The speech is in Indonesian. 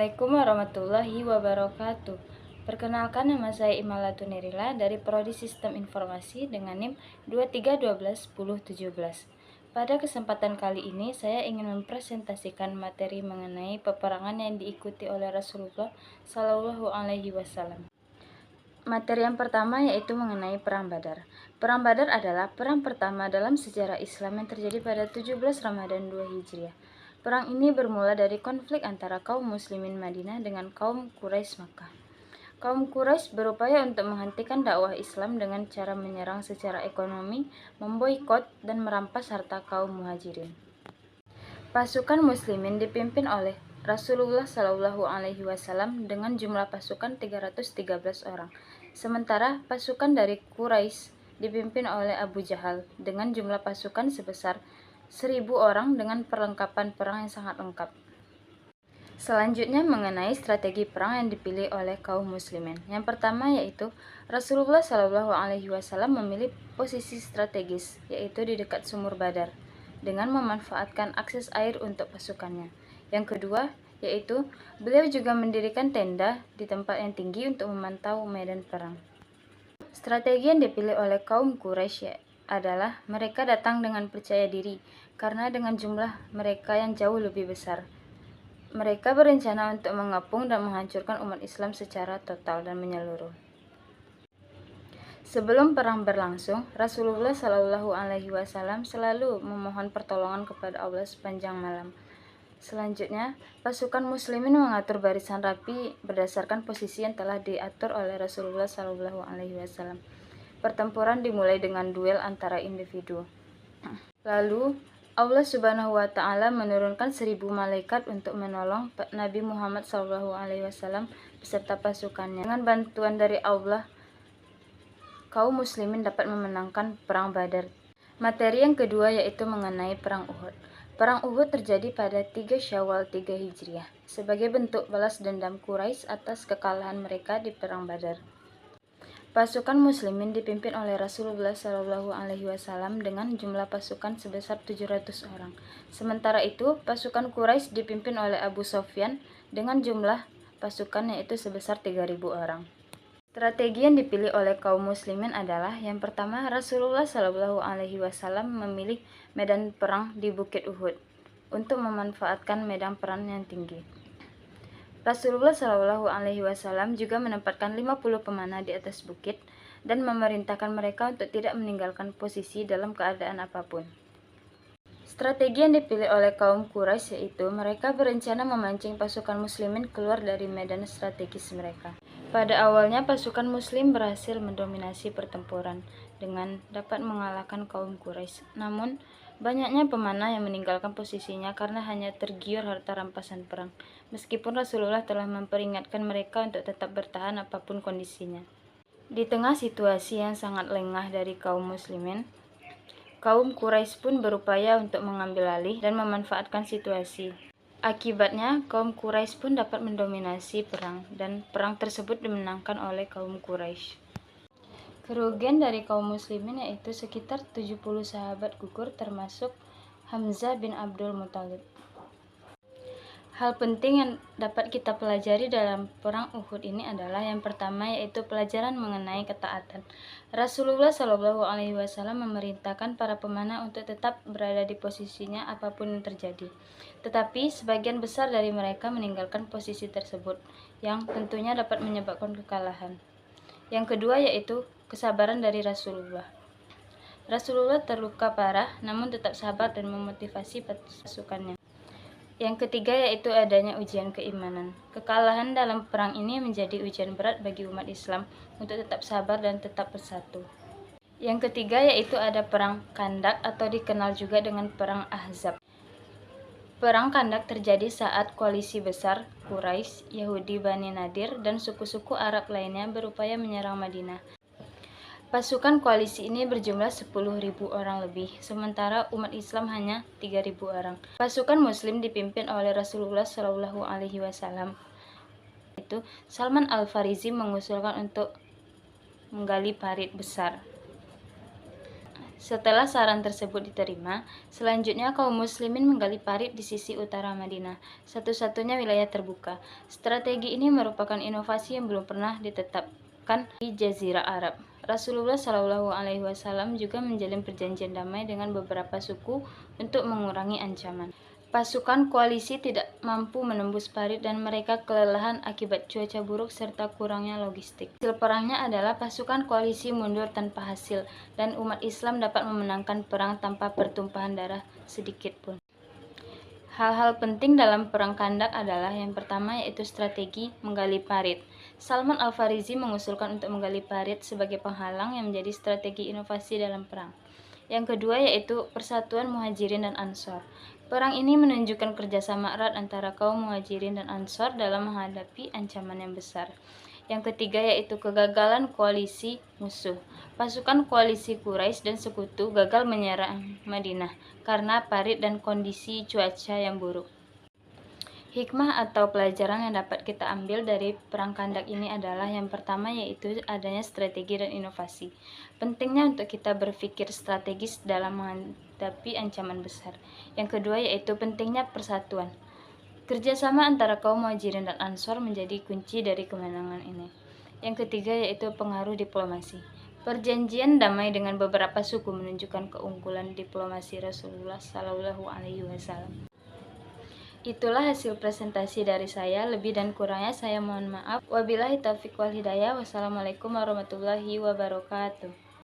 Assalamualaikum warahmatullahi wabarakatuh. Perkenalkan, nama saya Imalatun Nirila dari Prodi Sistem Informasi dengan NIM 23121017. Pada kesempatan kali ini saya ingin mempresentasikan materi mengenai peperangan yang diikuti oleh Rasulullah Shallallahu Alaihi Wasallam. Materi yang pertama yaitu mengenai Perang Badar. Perang Badar adalah perang pertama dalam sejarah Islam yang terjadi pada 17 Ramadan 2 Hijriah. Perang ini bermula dari konflik antara kaum muslimin Madinah dengan kaum Quraisy Makkah. Kaum Quraisy berupaya untuk menghentikan dakwah Islam dengan cara menyerang secara ekonomi, memboikot, dan merampas harta kaum Muhajirin. Pasukan muslimin dipimpin oleh Rasulullah Shallallahu Alaihi Wasallam dengan jumlah pasukan 313 orang. Sementara pasukan dari Quraisy dipimpin oleh Abu Jahal dengan jumlah pasukan sebesar 1.000 orang dengan perlengkapan perang yang sangat lengkap. Selanjutnya mengenai strategi perang yang dipilih oleh kaum muslimin. Yang pertama yaitu Rasulullah Shallallahu Alaihi Wasallam memilih posisi strategis, yaitu di dekat sumur Badar, dengan memanfaatkan akses air untuk pasukannya. Yang kedua yaitu beliau juga mendirikan tenda di tempat yang tinggi untuk memantau medan perang. Strategi yang dipilih oleh kaum Quraisy adalah mereka datang dengan percaya diri karena dengan jumlah mereka yang jauh lebih besar. Mereka berencana untuk mengepung dan menghancurkan umat Islam secara total dan menyeluruh. Sebelum perang berlangsung, Rasulullah Shallallahu Alaihi Wasallam selalu memohon pertolongan kepada Allah sepanjang malam. Selanjutnya, pasukan muslimin mengatur barisan rapi berdasarkan posisi yang telah diatur oleh Rasulullah Shallallahu Alaihi Wasallam. Pertempuran dimulai dengan duel antara individu. Lalu, Allah Subhanahu wa Ta'ala menurunkan 1.000 malaikat untuk menolong Nabi Muhammad Shallallahu Alaihi Wasallam beserta pasukannya. Dengan bantuan dari Allah, kaum muslimin dapat memenangkan perang Badar. Materi yang kedua yaitu mengenai perang Uhud. Perang Uhud terjadi pada 3 Syawal 3 Hijriah sebagai bentuk balas dendam Quraisy atas kekalahan mereka di perang Badar. Pasukan muslimin dipimpin oleh Rasulullah Shallallahu Alaihi Wasallam dengan jumlah pasukan sebesar 700 orang. Sementara itu, pasukan Quraisy dipimpin oleh Abu Sufyan dengan jumlah pasukan yaitu sebesar 3.000 orang. Strategi yang dipilih oleh kaum muslimin adalah yang pertama, Rasulullah Shallallahu Alaihi Wasallam memilih medan perang di Bukit Uhud untuk memanfaatkan medan perang yang tinggi. Rasulullah Shallallahu Alaihi Wasallam juga menempatkan 50 pemanah di atas bukit dan memerintahkan mereka untuk tidak meninggalkan posisi dalam keadaan apapun. Strategi yang dipilih oleh kaum Quraisy yaitu mereka berencana memancing pasukan muslimin keluar dari medan strategis mereka. Pada awalnya pasukan muslim berhasil mendominasi pertempuran dengan dapat mengalahkan kaum Quraisy. Namun, banyaknya pemanah yang meninggalkan posisinya karena hanya tergiur harta rampasan perang, meskipun Rasulullah telah memperingatkan mereka untuk tetap bertahan apapun kondisinya. Di tengah situasi yang sangat lengah dari kaum muslimin, kaum Quraisy pun berupaya untuk mengambil alih dan memanfaatkan situasi. Akibatnya, kaum Quraisy pun dapat mendominasi perang, dan perang tersebut dimenangkan oleh kaum Quraisy. Kerugian dari kaum muslimin yaitu sekitar 70 sahabat gugur termasuk Hamzah bin Abdul Muthalib. Hal penting yang dapat kita pelajari dalam perang Uhud ini adalah yang pertama yaitu pelajaran mengenai ketaatan. Rasulullah Shallallahu Alaihi Wasallam memerintahkan para pemanah untuk tetap berada di posisinya apapun yang terjadi. Tetapi sebagian besar dari mereka meninggalkan posisi tersebut, yang tentunya dapat menyebabkan kekalahan. Yang kedua yaitu kesabaran dari Rasulullah. Rasulullah terluka parah namun tetap sabar dan memotivasi pasukannya. Yang ketiga yaitu adanya ujian keimanan. Kekalahan dalam perang ini menjadi ujian berat bagi umat Islam untuk tetap sabar dan tetap bersatu. Yang ketiga yaitu ada perang Khandak atau dikenal juga dengan perang Ahzab. Perang Khandak terjadi saat koalisi besar Quraisy, Yahudi Bani Nadir, dan suku-suku Arab lainnya berupaya menyerang Madinah. Pasukan koalisi ini berjumlah 10.000 orang lebih, sementara umat Islam hanya 3.000 orang. Pasukan Muslim dipimpin oleh Rasulullah Shallallahu Alaihi Wasallam. Itu Salman Al-Farisi mengusulkan untuk menggali parit besar. Setelah saran tersebut diterima, selanjutnya kaum muslimin menggali parit di sisi utara Madinah, satu-satunya wilayah terbuka. Strategi ini merupakan inovasi yang belum pernah ditetapkan di Jazirah Arab. Rasulullah Shallallahu Alaihi Wasallam juga menjalin perjanjian damai dengan beberapa suku untuk mengurangi ancaman. Pasukan koalisi tidak mampu menembus parit dan mereka kelelahan akibat cuaca buruk serta kurangnya logistik. Hasil perangnya adalah pasukan koalisi mundur tanpa hasil dan umat Islam dapat memenangkan perang tanpa pertumpahan darah sedikit pun. Hal-hal penting dalam perang Khandak adalah yang pertama yaitu strategi menggali parit. Salman Al-Farisi mengusulkan untuk menggali parit sebagai penghalang yang menjadi strategi inovasi dalam perang. Yang kedua yaitu persatuan Muhajirin dan Ansor. Perang ini menunjukkan kerjasama erat antara kaum Muhajirin dan Ansor dalam menghadapi ancaman yang besar. Yang ketiga yaitu kegagalan koalisi musuh. Pasukan koalisi Quraisy dan sekutu gagal menyerang Madinah karena parit dan kondisi cuaca yang buruk. Hikmah atau pelajaran yang dapat kita ambil dari perang Khandak ini adalah yang pertama yaitu adanya strategi dan inovasi. Pentingnya untuk kita berpikir strategis dalam menghadapi ancaman besar. Yang kedua yaitu pentingnya persatuan. Kerjasama antara kaum Muhajirin dan Ansor menjadi kunci dari kemenangan ini. Yang ketiga yaitu pengaruh diplomasi. Perjanjian damai dengan beberapa suku menunjukkan keunggulan diplomasi Rasulullah Shallallahu Alaihi Wasallam. Itulah hasil presentasi dari saya. Lebih dan kurangnya saya mohon maaf. Wabillahi taufiq wal hidayah. Wassalamualaikum warahmatullahi wabarakatuh.